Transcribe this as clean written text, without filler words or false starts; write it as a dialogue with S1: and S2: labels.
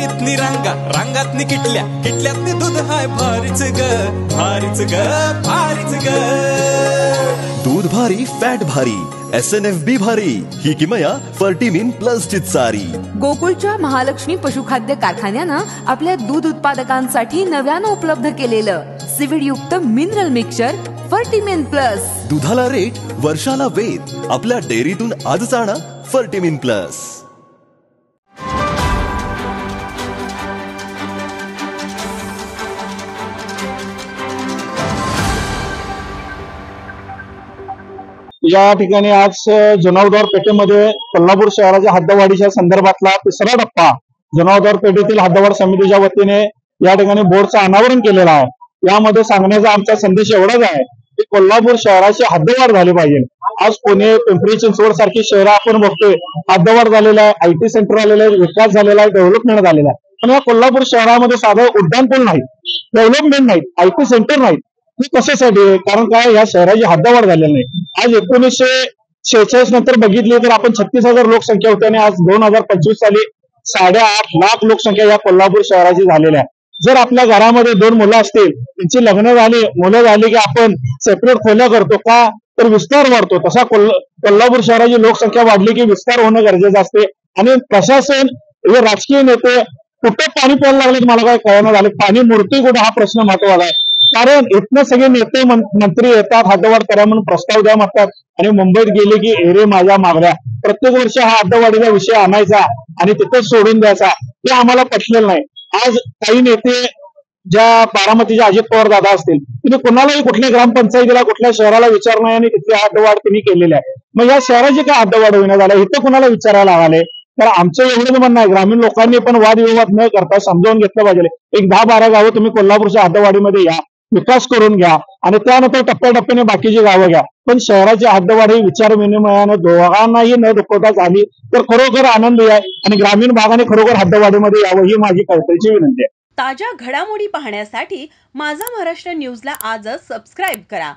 S1: डेअरीतनी रांगा, रांगातनी किटल्या, किटल्यातनी दूध हाय भारीच ग, भारीच ग, भारीच ग.
S2: दूध भारी, फॅट भारी, SNFB भारी, ही किमया फर्टिमिन प्लस ची चारी.
S3: गोकुळच्या महालक्ष्मी पशुखाद्य कारखान्यानं आपल्या दूध उत्पादकांसाठी नव्यानं उपलब्ध केलेलं सिविड युक्त मिनरल मिक्सचर फर्टिमिन प्लस.
S2: दुधाला रेट, वर्षाला वेद. आपल्या डेअरीतून आजच आणा फर्टिमिन प्लस.
S4: या ठिकाणी आज जनावरदवार पेठेमध्ये कोल्हापूर शहराच्या हद्दवाढीच्या संदर्भातला तिसरा टप्पा जनावरदवार पेठेतील हद्दवाढ समितीच्या वतीने या ठिकाणी बोर्डचं अनावरण केलेलं आहे. यामध्ये सांगण्याचा आमचा संदेश एवढाच आहे की कोल्हापूर शहराची हद्दवाढ झाली पाहिजे. आज पुणे, पिंपरी चिंचवड सारखी शहरं आपण बघतोय, हद्दवाढ झालेला आहे, IT सेंटर आलेलं आहे, विकास झालेला आहे, डेव्हलपमेंट झालेला आहे. पण या कोल्हापूर शहरामध्ये साधं उड्डाणपूल नाही, डेव्हलपमेंट नाही, IT सेंटर नाही. हे कशासाठी? कारण काय, या शहराची हद्दवाढ झालेली नाही. आज 1946 नंतर बघितली तर आपण 36,000 लोकसंख्या होती आणि आज 2025 साली 8.5 लाख लोकसंख्या या कोल्हापूर शहराची झालेली आहे. जर आपल्या घरामध्ये 2 मुलं असतील, त्यांची लग्न झाली, मुलं झाली की आपण सेपरेट खोल्या करतो का? तर विस्तार वाढतो. तसा कोल्हापूर शहराची लोकसंख्या वाढली की विस्तार होणं गरजेचं असते. आणि प्रशासन, हे राजकीय नेते कुठे पाणी प्यायला लागले मला काय कळणार झालं. पाणी मुरते कुठे, हा प्रश्न महत्वाचा आहे. कारण इथनं सगळे नेते मंत्री येतात, हद्दवाढ करा म्हणून प्रस्ताव द्या म्हणतात आणि मुंबईत गेले की एरे माझ्या मागण्या. प्रत्येक वर्षी हा हद्दवाढीचा विषय आणायचा आणि तिथेच सोडून द्यायचा, हे आम्हाला पटलेलं नाही. आज काही नेते, ज्या बारामतीचे अजित पवार दादा असतील, तिने कुणालाही कुठल्या ग्रामपंचायतीला, कुठल्या शहराला विचार नाही आणि तिथली हद्दवाढ त्यांनी केलेली आहे. मग या शहराची काय हद्दवाढ होईना झाला, इथं कुणाला विचारायला आले? तर आमचं एवढं म्हणणं आहे, ग्रामीण लोकांनी पण वादविवाद न करता समजावून घेतलं पाहिजे. एक 10-12 गावं तुम्ही कोल्हापूरच्या हद्दवाढीमध्ये या, विकास करून घ्या आणि त्यानंतर टप्प्याटप्प्याने बाकीची गावं घ्या. पण शहराची हद्दवाढ ही विचार विनिमयाने दोघांनाही न दुखवता झाली तर खरोखर आनंदी आहे आणि ग्रामीण भागाने खरोखर हद्दवाढीमध्ये यावं, ही माझी कळकळीची विनंती आहे.
S5: ताज्या घडामोडी पाहण्यासाठी माझा महाराष्ट्र न्यूजला आजच सबस्क्राईब करा.